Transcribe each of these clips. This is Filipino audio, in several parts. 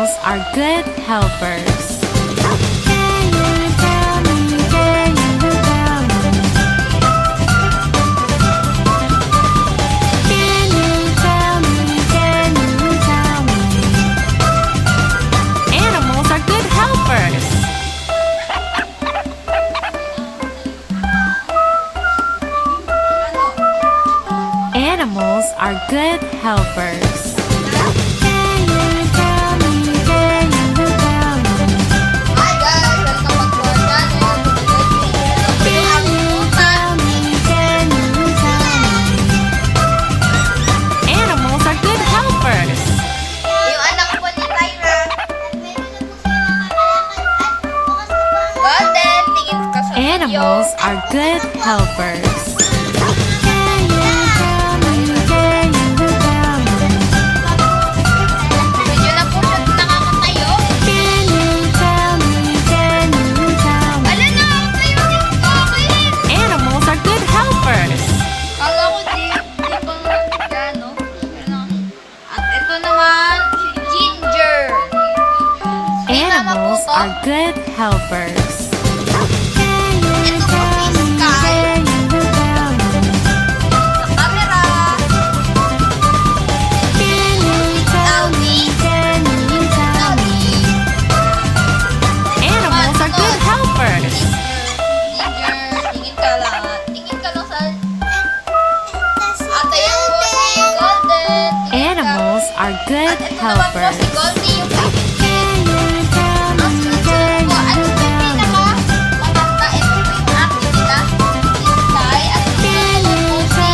Animals are good helpers. Animals are good helpers. Animals are good helpers. Yung anak po ni Taira. Golden, tingin ka sa video. Animals are good helpers. Animals are good helpers. Ito po si Sky. Sa camera. Animals are good helpers. Ginger, tingin ka lang. Tingin ka lang sa... Ate yung po si Golden. Animals are good At ito naman po helpers. si Goldie yung kaibigan. Ang sunod-sunod po, ano po yung pinaka-maganda? Ito po yung ate nila, si Sky. At sunod po si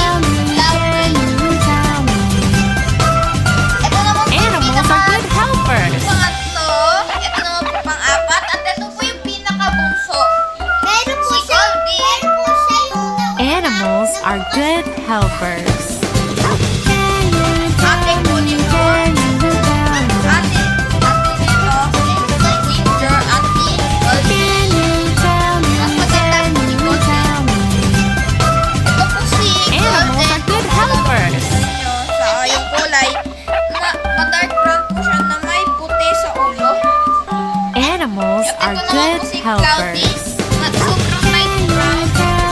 Lovely. Ito naman po yung Animals are good helpers. pangatlo. Ito naman po pang-apat. At ito po yung pinaka-bunso. Si Goldie. Animals are good helpers. Ate po nito. Ate nito. Si Ginger at si Goldie. Mas maganda si Golden. Ito po si Animals Golden. are good helpers. Sa inyo, sa yung kulay. Ma-dark brown po siya na may puti sa ulo. Animals At are ito naman good po si Cloudy. helpers. Na sobrang light brown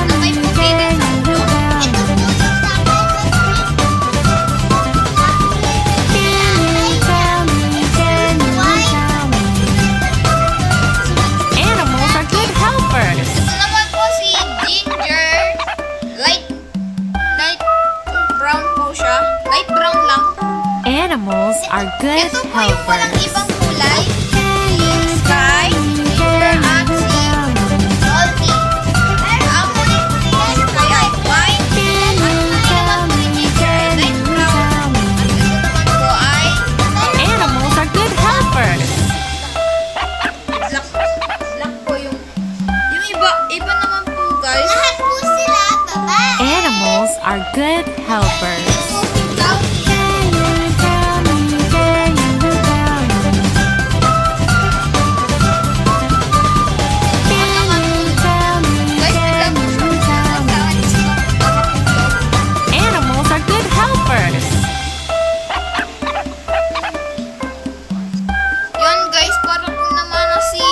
na may puti din sa ulo. Ito po yung Animals are good helpers. Ito naman po si Ginger. Light brown po siya. Light brown lang. Animals are good Ito po yung walang helpers. ibang kulay. Si Sky, Ginger, at si Goldie. Ang kulay po ni Sky ay white. At kulay naman po ni Ginger ay light brown. At ito naman po ay Animals are good helpers. black po yung iba naman po guys. Lahat po sila babae. Animals are good helpers. Ito po si Cloudy. Animals are good helpers. Yun guys, para po naman na si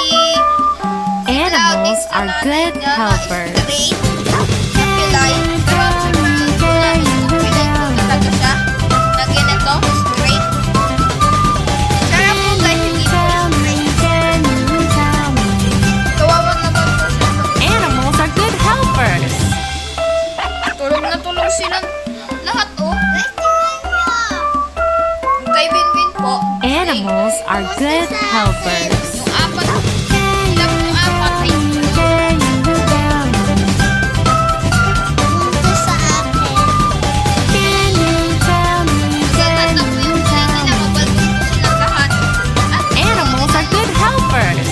Animals are good helpers. Straight na pilay. Pero sobrang po namin kung pilay po talaga siya. Na ganito, straight. Sarap po guys, hindi po straight. Kawawa naman po siya. Animals are good helpers. Tulog na tulog silang lahat oh. Yung kay Benwyn po. Animals are good helpers. Yung apat, sila po yung apat ay magaganda po yung kulay nila. Mabalbon po silang lahat. At Animals are good helpers.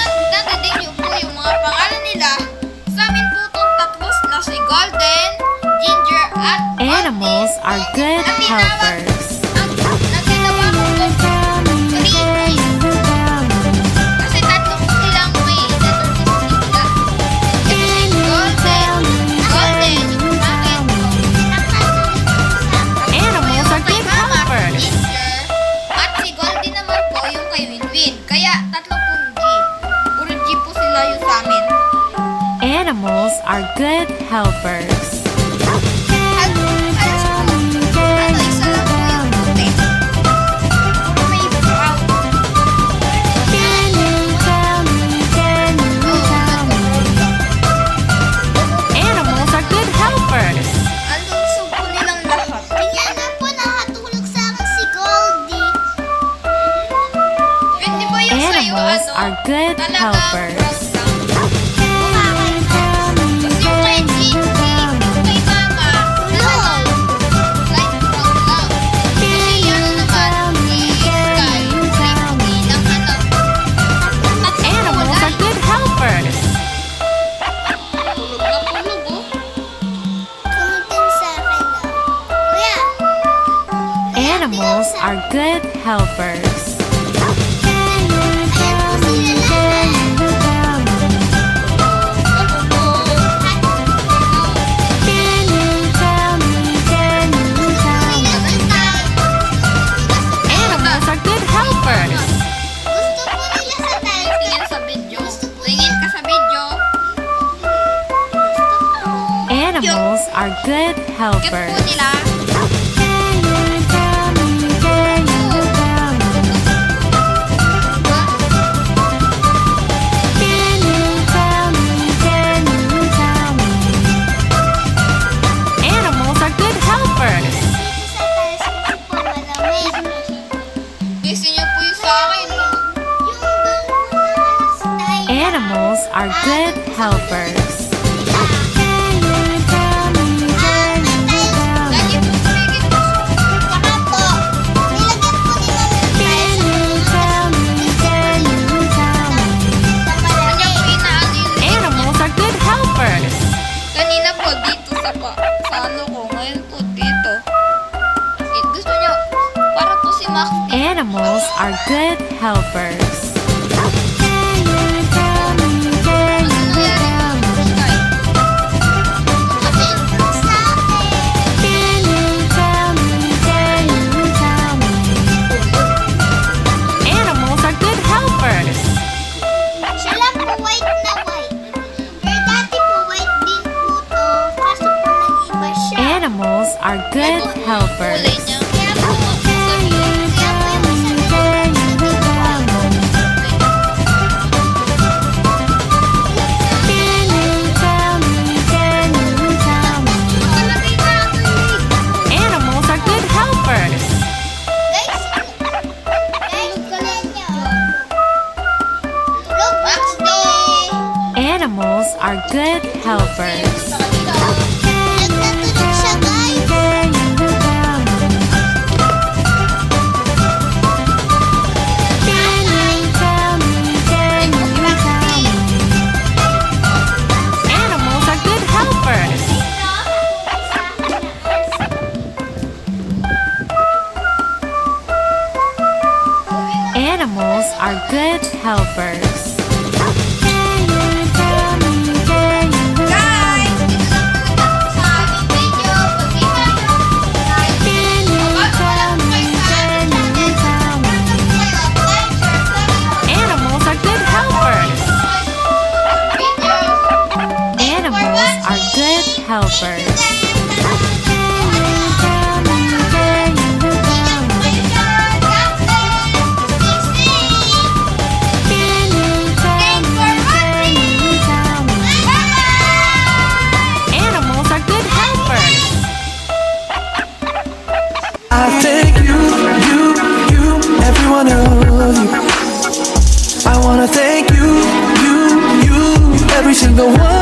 kung nadidig niyo po yung mga pangalan nila, sa amin po itong tatlos na si Golden, Ginger, at Animals are good helpers. Ang nagkinawa ko po, 3 days. Kasi tatlo po silang may letter nila. Ito si Golden, yung bakit po. Animals are Kay good Mama, helpers. Ginger, at si Golden naman po yung kay Winnie. Animals are good helpers. Isa lang po yung puti. May brown. Animals are good helpers. Ang lungso po nilang lahat. Kaya na po nakatulog sa akin si Goldie. Pwede ba yung sa'yo, Animals are good helpers. Animals are good helpers. Animals are good helpers. Animals are good helpers. Animals are good helpers. Animals are good helpers. Gusto niyo po yung sa akin. Animals are good helpers. Lagi po tumigil po. Saka po, nilagyan po ni Mami tayo sa kanya po inaano yun. Animals are good helpers. Kanina po dito sa ano ko. Ngayon po dito. Gusto niyo, para po si Max. Animals are good helpers. Animals are good helpers. Siya lang po white na white. Pero dati po white din po to. Kaso po nag-iba siya. Animals are good helpers. Kulay niya. Kaya po, kaya po yung isa na Animals are good helpers. Animals are good helpers. Animals are good helpers. Animals are good helpers. Animals are good helpers. Animals are good helpers. Animals are good helpers. I thank you, every one of you. I wanna thank you, every single one